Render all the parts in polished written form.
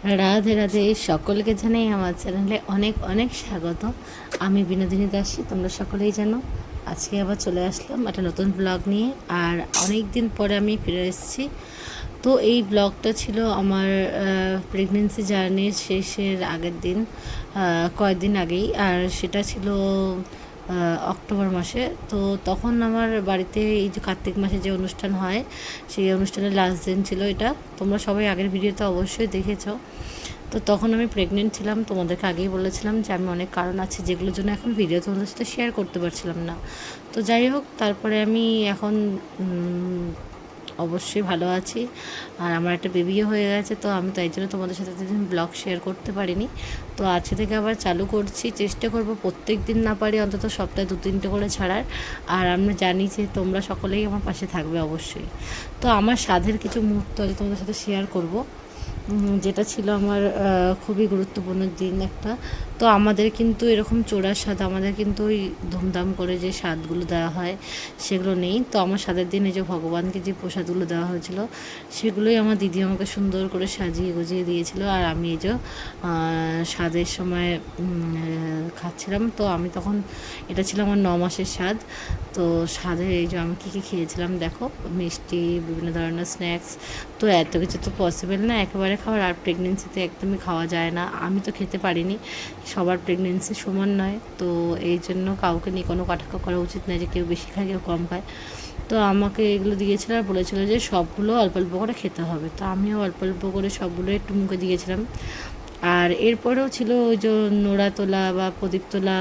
রাধে রাধে, সকলকে জানাই আমার চ্যানেলে অনেক অনেক স্বাগত। আমি বিনোদিনী দাসী, তোমরা সকলেই জানো। আজকে আবার চলে আসলাম একটা নতুন ব্লগ নিয়ে, আর অনেক দিন পরে আমি ফিরে এসেছি। তো এই ব্লগটা ছিল আমার প্রেগনেন্সি জার্নির শেষের আগের দিন, কয়েকদিন আগেই, আর সেটা ছিল অক্টোবর মাসে। তো তখন আমার বাড়িতে এই যে কার্তিক মাসে যে অনুষ্ঠান হয়, সেই অনুষ্ঠানের লাস্ট দিন ছিল এটা। তোমরা সবাই আগের ভিডিওতে অবশ্যই দেখেছো। তো তখন আমি প্রেগনেন্ট ছিলাম, তোমাদেরকে আগেই বলেছিলাম যে আমি অনেক কারণ আছে যেগুলোর জন্য এখন ভিডিও তোমাদের সাথে শেয়ার করতে পারছিলাম না। তো যাই হোক, তারপরে আমি এখন অবশ্যই ভালো আছি, আর আমার একটা বেবিও হয়ে গেছে। তো আমি তাই জন্য তোমাদের সাথে দিন ব্লগ শেয়ার করতে পারিনি। তো আজকে থেকে আবার চালু করছি, চেষ্টা করব প্রত্যেক দিন না পারি অন্তত সপ্তাহে 2-3টে করে ছাড়ার। আর আমরা জানি যে তোমরা সকলেই আমার পাশে থাকবে অবশ্যই। তো আমার সাধের কিছু মুহূর্ত আজ তোমাদের সাথে শেয়ার করব, যেটা ছিল আমার খুবই গুরুত্বপূর্ণ দিন একটা। তো আমাদের কিন্তু এরকম চোরার স্বাদ, আমাদের কিন্তু ওই ধুমধাম করে যে স্বাদগুলো দেওয়া হয় সেগুলো নেই। তো আমার স্বাদের দিনে যে ভগবানকে যে প্রসাদগুলো দেওয়া হয়েছিল সেগুলোই আমার দিদি আমাকে সুন্দর করে সাজিয়ে গুজিয়ে দিয়েছিল, আর আমি এই যে স্বাদের সময় খাচ্ছিলাম। তো আমি তখন, এটা ছিল আমার 9 মাসের স্বাদ। তো স্বাদে এই যে আমি কী কী খেয়েছিলাম দেখো, মিষ্টি, বিভিন্ন ধরনের স্ন্যাক্স। তো এত কিছু তো পসিবল না একেবারে খাওয়ার, আর প্রেগনেন্সিতে একদমই খাওয়া যায় না। আমি তো খেতে পারিনি, সবার প্রেগনেন্সি সমান নয়। তো এই জন্য কাউকে নিয়ে কোনো কটাক্ষ করা উচিত নয় যে কেউ বেশি খায় কেউ কম খায়। তো আমাকে এগুলো দিয়েছিল আর বলেছিল যে সবগুলো অল্প অল্প করে খেতে হবে। তো আমিও অল্প অল্প করে সবগুলো একটু মুখে দিয়েছিলাম। আর এরপরেও ছিল ওই যে নোড়া তোলা বা প্রদীপ তোলা,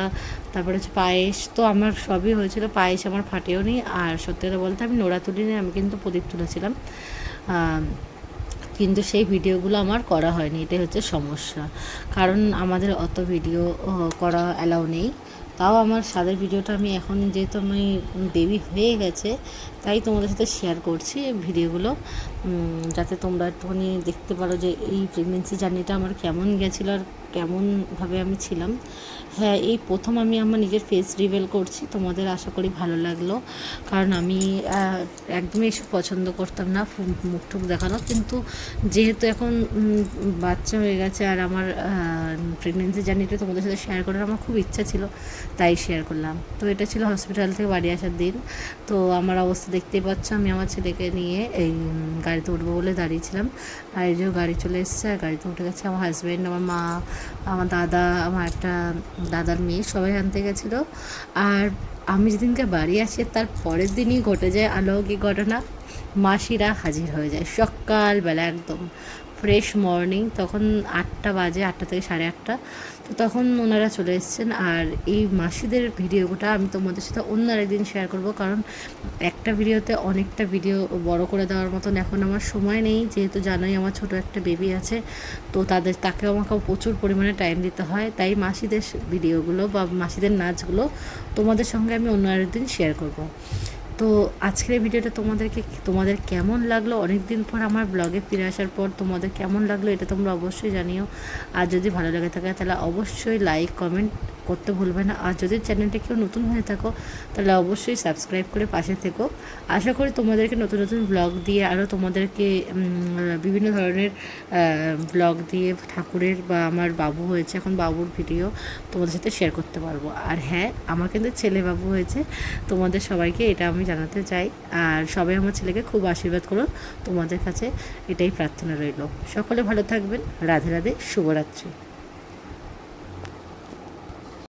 তারপরে হচ্ছে পায়েস। তো আমার সবই হয়েছিল, পায়েস আমার ফাটেও নি। আর সত্যি কথা বলতে আমি নোড়া তুলিনি, আমি কিন্তু প্রদীপ তুলেছিলাম। কিন্তু সেই ভিডিওগুলো আমার করা হয়নি, এটাই হচ্ছে সমস্যা। কারণ আমাদের অত ভিডিও করা অ্যালাউ নেই। তাও আমার স্বাদের ভিডিওটা আমি এখন, যেহেতু আমি বেবি হয়ে গেছে, তাই তোমাদের সাথে শেয়ার করছি ভিডিওগুলো, যাতে তোমরা একটুখানি দেখতে পারো যে এই প্রেগনেন্সি জার্নিটা আমার কেমন গেছিলো আর কেমনভাবে আমি ছিলাম। হ্যাঁ, এই প্রথম আমি আমার নিজের ফেস রিভিল করছি, তোমাদের আশা করি ভালো লাগলো। কারণ আমি একদমই এসব পছন্দ করতাম না, মুখ টুক দেখানো। কিন্তু যেহেতু এখন বাচ্চা হয়ে গেছে, আর আমার প্রেগনেন্সি জার্নিটা তোমাদের সাথে শেয়ার করার আমার খুব ইচ্ছা ছিল, তাই শেয়ার করলাম। তো এটা ছিল হসপিটাল থেকে বাড়ি আসার দিন। তো আমার অবস্থা দেখতেই পাচ্ছ, আমি আমার ছেলেকে নিয়ে এই গাড়িতে উঠবো বলে দাঁড়িয়েছিলাম। আর এই যে গাড়ি চলে এসছে, আর গাড়িতে উঠে গেছে আমার হাজব্যান্ড, আমার মা, আমার দাদা, আমার একটা দাদার মেয়ে, সবাই আনতে গেছিলো। আর আমি যেদিনকে বাড়ি আসি তার পরের দিনই ঘটে যায় অলৌকিক ঘটনা। মাসিরা হাজির হয়ে যায় সকালবেলা, একদম ফ্রেশ মর্নিং। তখন 8টা বাজে, 8টা থেকে 8:30। তো তখন ওনারা চলে এসেছেন। আর এই মাসিদের ভিডিওটা আমি তোমাদের সাথে অন্য আরেকদিন শেয়ার করব, কারণ একটা ভিডিওতে অনেকটা ভিডিও বড় করে দেওয়ার মতন এখন আমার সময় নেই, যেহেতু জানোই আমার ছোট একটা বেবি আছে। তো তাকে আমাকেও প্রচুর পরিমাণে টাইম দিতে হয়, তাই মাসিদের ভিডিওগুলো বা মাসিদের নাচগুলো তোমাদের সঙ্গে আমি অন্য আরেকদিন শেয়ার করব। তো আজকের এই ভিডিওটা তোমাদের কেমন লাগলো, অনেক দিন পর আমার ব্লগে ফিরে আসার পর তোমাদের কেমন লাগলো এটা তোমরা অবশ্যই জানিও। আর যদি ভালো লাগে থাকে তাহলে অবশ্যই লাইক কমেন্ট করতে ভুলবে না। আর যদি চ্যানেলটা কেউ নতুন হয়ে থাকো তাহলে অবশ্যই সাবস্ক্রাইব করে পাশে থেকো। আশা করি তোমাদেরকে নতুন নতুন ব্লগ দিয়ে, আরও তোমাদেরকে বিভিন্ন ধরনের ব্লগ দিয়ে ঠাকুরের, বা আমার বাবু হয়েছে এখন, বাবুর ভিডিও তোমাদের সাথে শেয়ার করতে পারবো। আর হ্যাঁ, আমার কিন্তু ছেলে বাবু হয়েছে, তোমাদের সবাইকে এটা আমি জানাতে চাই। আর সবাই আমার ছেলেকে খুব আশীর্বাদ করো, তোমাদের কাছে এটাই প্রার্থনা রইল। সকলে ভালো থাকবেন। রাধে রাধে, শুভরাত্রি।